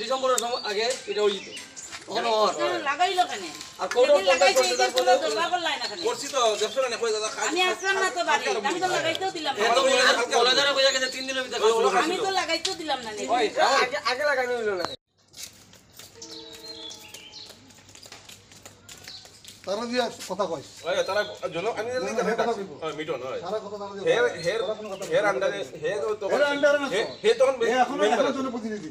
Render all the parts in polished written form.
ডিসেম্বরের আগে এটা হইত লাগাইলো কেন আর কোটো লাগাইছে এই কোনো দরবার করলাই না কেন করছি তো দেখছ না কই দাদা আমি আসলাম না তো বাড়ি আমি তো লাগাইতেও দিলাম না এত বলে ধরে কইয়া গেছে 3 দিনের ভিতরে আমি তো লাগাইতেও দিলাম না ওই আগে লাগানো হইলো না তারা দিয়া কথা কইস ওই তারা জন আমি কথা কইব মিটন হয় তারা কথা তারা দিয়া হের আন্ডারে হে তো এর আন্ডারে না হে তখন এখন জন প্রতিনিধি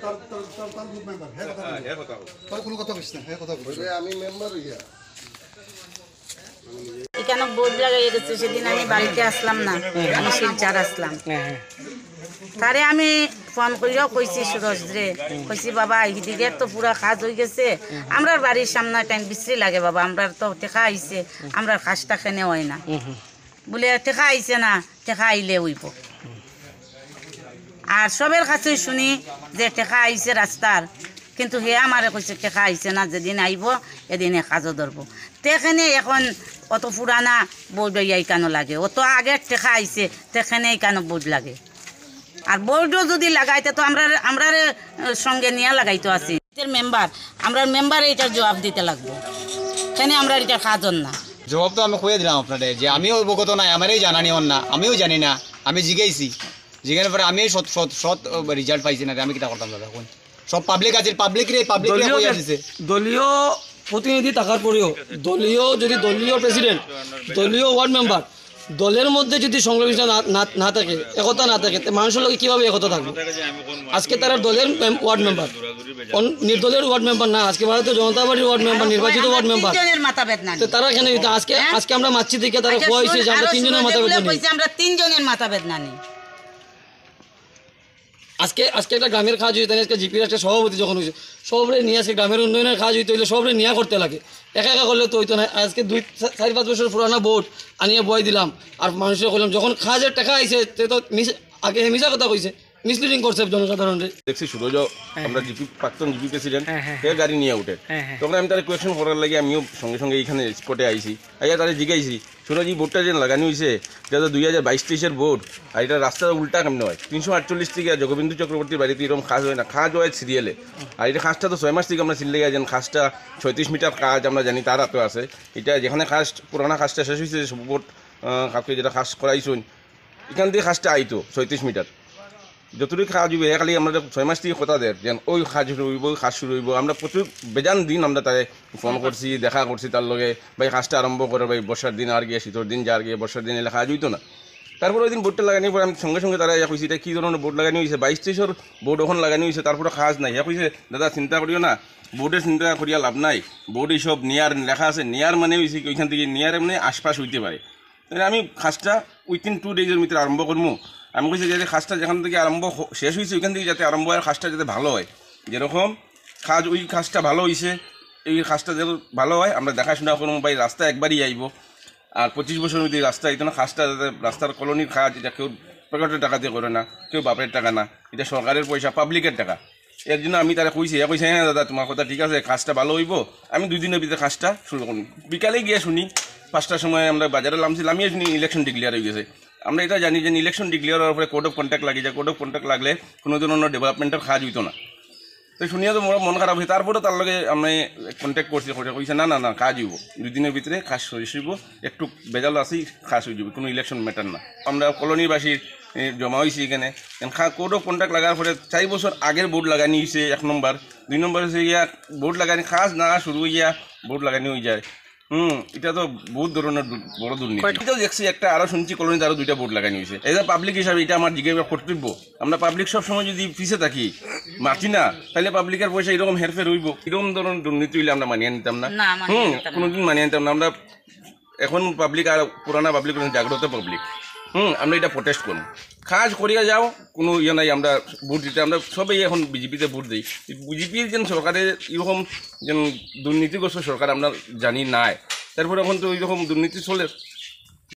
তার গ্রুপ মেম্বার হে কথা তার কোনো কথা কইছ না হে কথা কইছ আমি মেম্বার হইয়া এখানে বোর্ড লাগাই গেছে সেদিন আমি বাড়িতে আসলাম না আমি শিলচর আসলাম তারে আমি ফোন করিও কইছি সুরজ রে কইছি বাবা হিদিকের তো পুরা কাজ হয়ে গেছে আমরা বাড়ির সামনে টাইম বিশ্রী লাগে বাবা আমরা তো টেকা আইছে আমরা কাজটা খেনে হয় না বলে টেকা আইছে না টেকা আইলে হইব আর সবের কাছে শুনি যে টেকা আইছে রাস্তার কিন্তু হে আমারে কইছে টেকা আইছে না যেদিন আইব এদিনে কাজও ধরবো তেখানে এখন অত পুরানা বোর্ড এইখানো লাগে অত আগের টেকা আইছে তেখানে এইখানো বোর্ড লাগে আর বোর্ডও যদি লাগাইতে তো আমরা সঙ্গে নিয়ে লাগাইতো আছি মেম্বার আমরা মেম্বার এইটার জবাব দিতে লাগবো কেন আমরা এটা কাজন না জবাব তো আমি কয়ে দিলাম আপনাদের যে আমিও অবগত নাই আমারই জানানি হন না আমিও জানি না আমি জিগাইছি জিগানোর পরে আমি সৎ রেজাল্ট পাইছি না আমি কিটা করতাম দাদা এখন সব পাবলিক আছে পাবলিক দলীয় প্রতিনিধি থাকার পরেও দলীয় যদি দলীয় প্রেসিডেন্ট দলীয় ওয়ার্ড মেম্বার দলের মধ্যে যদি সংশ্লিষ্ট না থাকে একতা না থাকে মানুষের লোক কীভাবে একতা থাকবে আজকে তারা দলের ওয়ার্ড মেম্বার নির্দলের ওয়ার্ড মেম্বার না আজকে ভারতীয় জনতা পার্টির ওয়ার্ড মেম্বার নির্বাচিত ওয়ার্ড মেম্বার তারা এখানে আজকে আমরা মাছি থেকে তারা খোয়া হয়েছে যে আমরা তিনজনের মাথা বেদনা নেই আজকে একটা গ্রামের কাজ হইতে আজকে জিপির একটা সভাপতি যখন হয়েছে সবরে নিয়ে আজকে গ্রামের উন্নয়নের কাজ হইতে হইলে সবরে নিয়ে করতে লাগে একা একা করলে তো হইতো না আজকে 4-5 বছর পুরানা বোর্ড আনিয়ে বই দিলাম আর মানুষের করলাম যখন কাজের টাকা আইছে তো আগে মিশা কথা কইছে মিসলিডিং করছে জনসাধারণের দেখছি সুরজ আমরা জিপি প্রাক্তন জিপি প্রেসিডেন্ট হে গাড়ি নিয়ে উঠে তখন আমি তার কোয়েশন করার লাগে আমিও সঙ্গে সঙ্গে এইখানে স্পটে আইছি আইয়া তারা জিগাইছি সুরজ এই বোর্ডটা যে লাগানো হয়েছে যেটা 2022-23-এর বোর্ড আর এটা রাস্তার উল্টা কেমন হয় 348 থেকে জগবিন্দু চক্রবর্তীর বাড়িতে এরকম কাজ হয় না কাজ হয় সিরিয়ালে আর এটা কাজটা তো 6 মাস থেকে আমরা চিনলে গেছেন কাজটা 36 মিটার কাজ আমরা জানি তার হাতে আছে এটা যেখানে কাজ পুরানা কাজটা শেষ হয়েছে বোর্ড কাউকে যেটা কাজ করাইছুন এখান থেকে কাজটা আইতো 36 মিটার যতটুকু কাজ হইব খালি আমরা 6 মাস থেকে কথা দেয় যেন ওই কাজ শুরু হইব কাজ শুরু হইব আমরা প্রচুর বেজান দিন আমরা তাই ফোন করছি দেখা করছি তার লগে ভাই কাজটা আরম্ভ করে ভাই বর্ষার দিন আর গিয়ে শীতের দিন যার গিয়ে বর্ষার দিন এলে কাজ হইতো না তারপরে ওই দিন বোর্ডটা লাগানি পরে আমি সঙ্গে সঙ্গে তারা কইছি এটা কী ধরনের বোর্ড লাগানি হয়েছে 22-23-এর বোর্ড ওখানে লাগানি হয়েছে তারপরে কাজ নাই কইছে দাদা চিন্তা করিও না বোর্ডের চিন্তা করিয়া লাভ নাই বোর্ড এইসব নিয়ার লেখা আছে নিয়ার মানে হয়েছে ওইখান থেকে নিয়ারে মানে আশপাশ হইতে পারে আমি কাজটা উইথিন 2 ডেজের ভিতরে আরম্ভ করবো আমি কইছি যাতে কাজটা যেখান থেকে আরম্ভ শেষ হয়েছে ওইখান থেকে যাতে আরম্ভ হয় কাজটা যাতে ভালো হয় যেরকম কাজ ওই কাজটা ভালো হয়েছে এই কাজটা যাতে ভালো হয় আমরা দেখাশোনা করবো ভাই রাস্তা একবারই আইব আর 25 বছরের মধ্যে রাস্তা আইতো না কাজটা যাতে রাস্তার কলোনির কাজ এটা কেউ পকেটের টাকা দিয়ে করে না কেউ বাপের টাকা না এটা সরকারের পয়সা পাবলিকের টাকা এর জন্য আমি তারা কইছি কইছে হ্যাঁ দাদা তোমার কথা ঠিক আছে কাজটা ভালো হইব আমি 2 দিনের ভিতরে কাজটা শুরু করুন বিকালে গিয়ে শুনি 5টার সময় আমরা বাজারে নামছিলাম আমিও শুনি ইলেকশন ডিক্লেয়ার হয়ে গেছে আমরা এটা জানি যে ইলেকশন ডিক্লেয়ার হওয়ার পরে কোড অফ কন্ট্যাক্ট লাগে যায় কোড অফ কন্ট্যাক্ট লাগলে কোনো ধরনের ডেভেলপমেন্টের কাজ হইতো না তো শুনিয়া তো মন খারাপ হয় তারপরে তার লগে আমি কন্ট্যাক্ট করছি কইছে না না না কাজ হইব 2 দিনের ভিতরে কাজ শেষ হইব একটু বেজাল আছেই কাজ হয়ে যাবে কোনো ইলেকশন ম্যাটার না আমরা কলোনিবাসীর জমা হয়েছি এখানে কোড অফ কন্ট্যাক্ট লাগার পরে 4 বছর আগের বোর্ড লাগানি হয়েছে 1 নম্বর 2 নম্বর হচ্ছে ইয়া বোর্ড লাগানি কাজ না শুরু হইয়া বোর্ড লাগানি হয়ে যায় এটা তো বহুত ধরনের বড় দুর্নীতি দেখছি একটা আরো শুনছি কলোনিতে আরো 2টা বোর্ড লাগানি হয়েছে এজ এ পাবলিক হিসাবে এটা আমার জিজ্ঞাসা কর্তব্য আমরা পাবলিক সবসময় যদি পিছিয়ে থাকি মাতি না তাহলে পাবলিকের পয়সা এরকম হেরফের হইব এরকম ধরনের দুর্নীতি হইলে আমরা মানিয়ে নিতাম না কোনোদিন মানিয়ে নিতাম না আমরা এখন পাবলিক আর পুরানা পাবলিক জাগ্রত পাবলিক আমরা এটা প্রোটেস্ট করব কাজ করিয়া যাও কোনো ইয়ে নাই আমরা ভোট দিতে আমরা সবাই এখন বিজেপিতে ভোট দিই বিজেপির যেন সরকারের এরকম যেন দুর্নীতিগ্রস্ত সরকার আমরা জানি নাই তারপরে এখন তো ওইরকম দুর্নীতি চলে